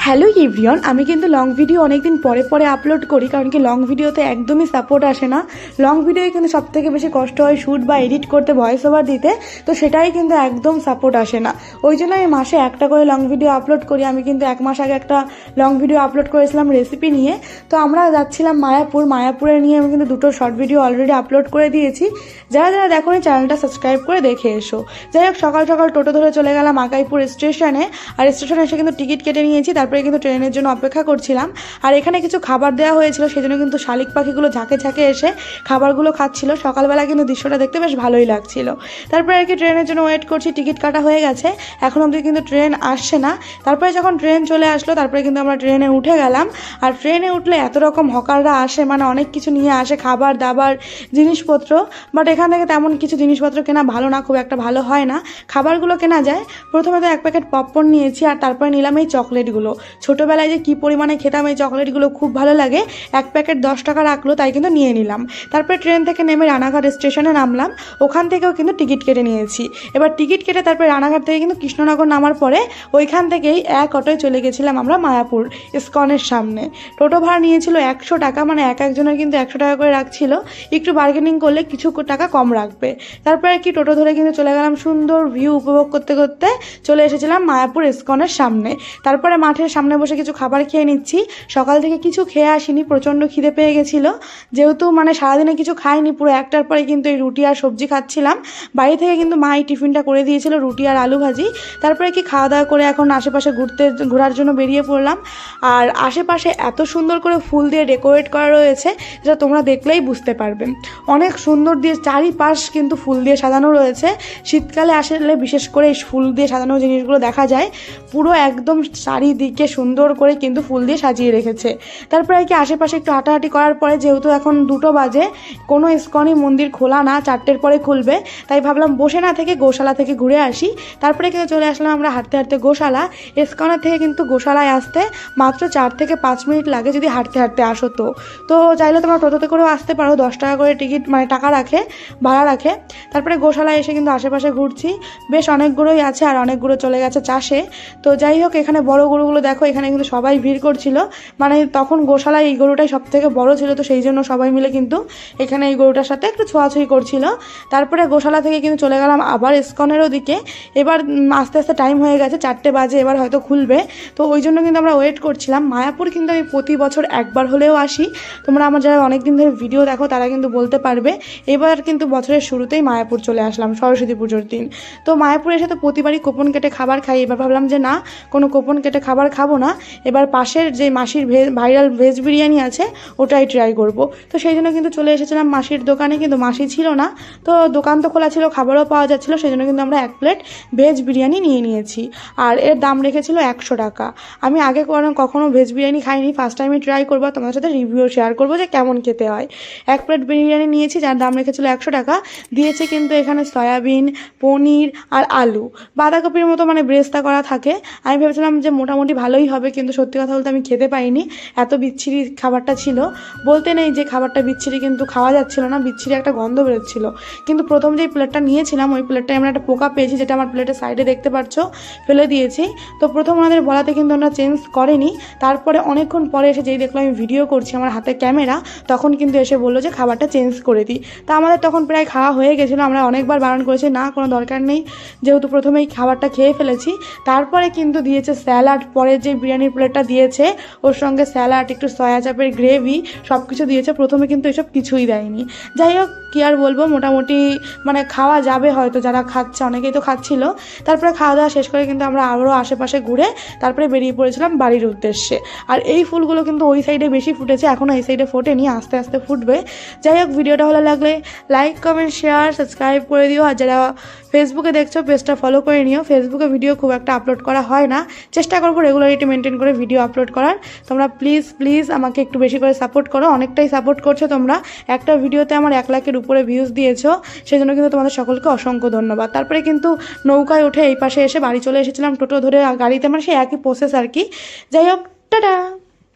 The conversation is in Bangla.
হ্যালো এভরিওয়ান, আমি কিন্তু লং ভিডিও অনেক দিন পরে পরে আপলোড করি, কারণ কি লং ভিডিওতে একদমই সাপোর্ট আসে না। লং ভিডিওয় কিন্তু সবথেকে বেশি কষ্ট হয় শ্যুট বা এডিট করতে, ভয়েস ওভার দিতে, তো সেটাই কিন্তু একদম সাপোর্ট আসে না। ওই জন্য আমি মাসে একটা করে লং ভিডিও আপলোড করি। আমি কিন্তু 1 মাস আগে একটা লং ভিডিও আপলোড করেছিলাম রেসিপি নিয়ে। তো আমরা যাচ্ছিলাম মায়াপুরে নিয়ে আমি কিন্তু 2টো শর্ট ভিডিও অলরেডি আপলোড করে দিয়েছি। যারা যারা দেখো চ্যানেলটা সাবস্ক্রাইব করে দেখে এসো। যাই হোক, সকাল সকাল টোটো ধরে চলে গেলাম আকাইপুর স্টেশনে। আর স্টেশনে এসে কিন্তু টিকিট কেটে নিয়েছি, তারপরে কিন্তু ট্রেনের জন্য অপেক্ষা করছিলাম। আর এখানে কিছু খাবার দেওয়া হয়েছিল, সেই জন্য কিন্তু শালিক পাখিগুলো ঝাঁকে ঝাঁকে এসে খাবারগুলো খাচ্ছিল। সকালবেলা কিন্তু দৃশ্যটা দেখতে বেশ ভালোই লাগছিল। তারপরে আর কি ট্রেনের জন্য ওয়েট করছি, টিকিট কাটা হয়ে গেছে, এখন অবধি কিন্তু ট্রেন আসছে না। তারপরে যখন ট্রেন চলে আসলো, তারপরে কিন্তু আমরা ট্রেনে উঠে গেলাম। আর ট্রেনে উঠলে এত রকম হকাররা আসে, মানে অনেক কিছু নিয়ে আসে, খাবার দাবার জিনিসপত্র। বাট এখান থেকে তেমন কিছু জিনিসপত্র কেনা ভালো না, খুব একটা ভালো হয় না। খাবারগুলো কেনা যায়। প্রথমে তো 1 প্যাকেট পপকর্ন নিয়েছি, আর তারপরে নিলাম এই চকলেটগুলো। ছোটোবেলায় যে কী পরিমাণে খেতাম এই চকলেটগুলো, খুব ভালো লাগে। 1 প্যাকেট 10 টাকা রাখলো, তাই কিন্তু নিয়ে নিলাম। তারপরে ট্রেন থেকে নেমে রানাঘাট স্টেশনে নামলাম, ওখান থেকেও কিন্তু টিকিট কেটে নিয়েছি। এবার টিকিট কেটে তারপরে রানাঘাট থেকে কিন্তু কৃষ্ণনগর নামার পরে ওইখান থেকেই এক অটোয় চলে গেছিলাম আমরা মায়াপুর ইস্কনের সামনে। টোটো ভাড়া নিয়েছিল 100 টাকা, মানে এক একজনের কিন্তু 100 টাকা করে রাখছিল। একটু বার্গেনিং করলে কিছু টাকা কম রাখবে। তারপরে কি টোটো ধরে কিন্তু চলে গেলাম, সুন্দর ভিউ উপভোগ করতে করতে চলে এসেছিলাম মায়াপুর ইস্কনের সামনে। তারপরে মাঠের সামনে বসে কিছু খাবার খেয়ে নিচ্ছি। সকাল থেকে কিছু খেয়ে আসিনি, প্রচণ্ড খিদে পেয়ে গেছিলো। যেহেতু মানে সারাদিনে কিছু খাইনি, পুরো 1টার পরে কিন্তু এই রুটি আর সবজি খাচ্ছিলাম। বাড়ি থেকে কিন্তু মা এই টিফিনটা করে দিয়েছিল, রুটি আর আলু ভাজি। তারপরে কি খাওয়া দাওয়া করে এখন আশেপাশে ঘোরার জন্য বেরিয়ে পড়লাম। আর আশেপাশে এত সুন্দর করে ফুল দিয়ে ডেকোরেট করা রয়েছে, যেটা তোমরা দেখলেই বুঝতে পারবে। অনেক সুন্দর দিয়ে চারিপাশ কিন্তু ফুল দিয়ে সাজানো রয়েছে। শীতকালে আসলে বিশেষ করে এই ফুল দিয়ে সাজানো জিনিসগুলো দেখা যায়। পুরো একদম চারিদিকে সুন্দর করে কিন্তু ফুল দিয়ে সাজিয়ে রেখেছে। তারপরে কি আশেপাশে একটু হাঁটাহাঁটি করার পরে, যেহেতু এখন 2টো বাজে, কোনো ইস্কনই মন্দির খোলা না, 4টের পরে খুলবে, তাই ভাবলাম বসে না থেকে গোশালা থেকে ঘুরে আসি। তারপরে কিন্তু চলে আসলাম আমরা হাঁটতে হাঁটতে গোশালা। ইস্কনের থেকে কিন্তু গোশালায় আসতে মাত্র 4 থেকে 5 মিনিট লাগে যদি হাঁটতে হাঁটতে আসো। তো চাইলে তোমরা টোটোতে করেও আসতে পারো, 10 টাকা করে টিকিট মানে টাকা রাখে, ভাড়া রাখে। তারপরে গোশালায় এসে কিন্তু আশেপাশে ঘুরছি, বেশ অনেকগুলোই আছে, আর অনেকগুলো চলে গেছে চাষে। তো যাই হোক, এখানে বড় গরুগুলো দেখো, এখানে কিন্তু সবাই ভিড় করছিল। মানে তখন গোশালায় এই গরুটাই সব থেকে বড় ছিল, তো সেই জন্য সবাই মিলে কিন্তু এখানে এই গরুটার সাথে একটু ছোঁয়াছুঁয়ি করছিল। তারপরে গোশালা থেকে কিন্তু চলে গেলাম আবার ইস্কনের ওদিকে। এবার আস্তে আস্তে টাইম হয়ে গেছে, 4টে বাজে, এবার হয়তো খুলবে। তো ওই জন্য কিন্তু আমরা ওয়েট করছিলাম। মায়াপুর কিন্তু আমি প্রতি বছর একবার হলেও আসি। তোমরা আমার যারা অনেক দিন ধরে ভিডিও দেখো তারা কিন্তু বলতে পারবে। এবার কিন্তু বছরের শুরুতেই মায়াপুর চলে আসলাম, সরস্বতী পুজোর দিন। তো মায়াপুরে এসে তো প্রতিবারই কুপন কেটে খাবার খাই। এবার ভাবলাম যে না, কোনো কুপন কেটে খাবার খাবো না, এবার পাশের যে মাসির ভাইরাল ভেজ বিরিয়ানি আছে ওটাই ট্রাই করব। তো সেই জন্য কিন্তু চলে এসেছিলাম মাসির দোকানে, কিন্তু মাসি ছিল না। তো দোকান তো খোলা ছিল, খাবারও পাওয়া যাচ্ছিলো, সেই জন্য কিন্তু আমরা 1 প্লেট ভেজ বিরিয়ানি নিয়ে নিয়েছি। আর এর দাম রেখেছিল 100 টাকা। আমি আগে কখনো ভেজ বিরিয়ানি খাইনি, ফার্স্ট টাইমে ট্রাই করবো, তোমাদের সাথে রিভিউ শেয়ার করবো যে কেমন খেতে হয়। 1 প্লেট বিরিয়ানি নিয়েছি, যার দাম রেখেছিল 100 টাকা। দিয়েছে কিন্তু এখানে সয়াবিন, পনির আর আলু, বাঁধাকপির মতো মানে ব্রেস্তা করা থাকে। আমি ভেবেছিলাম যে মোটামুটি ভালোই হবে, কিন্তু সত্যি কথা বলতে আমি খেতে পাইনি, এত বিচ্ছিরি খাবারটা ছিল। বলতে নেই যে খাবারটা বিচ্ছিরি, কিন্তু খাওয়া যাচ্ছিল না, বিচ্ছিরি একটা গন্ধ বেরোচ্ছিল। কিন্তু প্রথম যেই প্লেটটা নিয়েছিলাম ওই প্লেটটায় আমরা একটা পোকা পেয়েছি, যেটা আমার প্লেটের সাইডে দেখতে পাচ্ছ, ফেলে দিয়েছি। তো প্রথম ওনাদের বলাতে কিন্তু আমরা চেঞ্জ করেনি। তারপরে অনেকক্ষণ পরে এসে যেই দেখলাম আমি ভিডিও করছি, আমার হাতে ক্যামেরা, তখন কিন্তু এসে বললো যে খাবারটা চেঞ্জ করে দিই। তা আমাদের তখন প্রায় খাওয়া হয়ে গেছিলো, আমরা অনেকবার বারণ করেছি না, কোনো দরকার নেই, যেহেতু প্রথমেই খাবারটা খেয়ে ফেলেছি। তারপরে কিন্তু দিয়েছে স্যালাড, পরে যে বিরিয়ানির প্লেটটা দিয়েছে ওর সঙ্গে স্যালাড, একটু সয়া চাপের গ্রেভি, সব কিছু দিয়েছে। প্রথমে কিন্তু এসব কিছুই দেয়নি। যাই হোক, কী আর বলবো, মোটামুটি মানে খাওয়া যাবে হয়তো, যারা খাচ্ছে, অনেকেই তো খাচ্ছিল। তারপরে খাওয়া দাওয়া শেষ করে কিন্তু আমরা আরও আশেপাশে ঘুরে তারপরে বেরিয়ে পড়েছিলাম বাড়ির উদ্দেশ্যে। আর এই ফুলগুলো কিন্তু ওই সাইডে বেশি ফুটেছে, এখনও এই সাইডে ফোটেনি, আস্তে আস্তে ফুটবে। যাই হোক, ভিডিওটা ভালো লাগলে লাইক, কমেন্ট, শেয়ার, সাবস্ক্রাইব করে দিও। আর যারা ফেসবুকে দেখছো পেজটা ফলো করে নিও। ফেসবুকে ভিডিও খুব একটা আপলোড করা হয় না, চেষ্টা করবো রেগুলারিটি মেনটেন করে ভিডিও আপলোড করার। তোমরা প্লিজ আমাকে একটু বেশি করে সাপোর্ট করো, অনেকটাই সাপোর্ট করছো তোমরা। একটা ভিডিওতে আমার 1 লাখের উপরে ভিউজ দিয়েছো, সেই জন্য কিন্তু তোমাদের সকলকে অসংখ্য ধন্যবাদ। তারপরে কিন্তু নৌকায় উঠে এই পাশে এসে বাড়ি চলে এসেছিলাম, টোটো ধরে গাড়িতে, মানে সেই একই প্রসেস আর কি। যাই হোক, টাটা।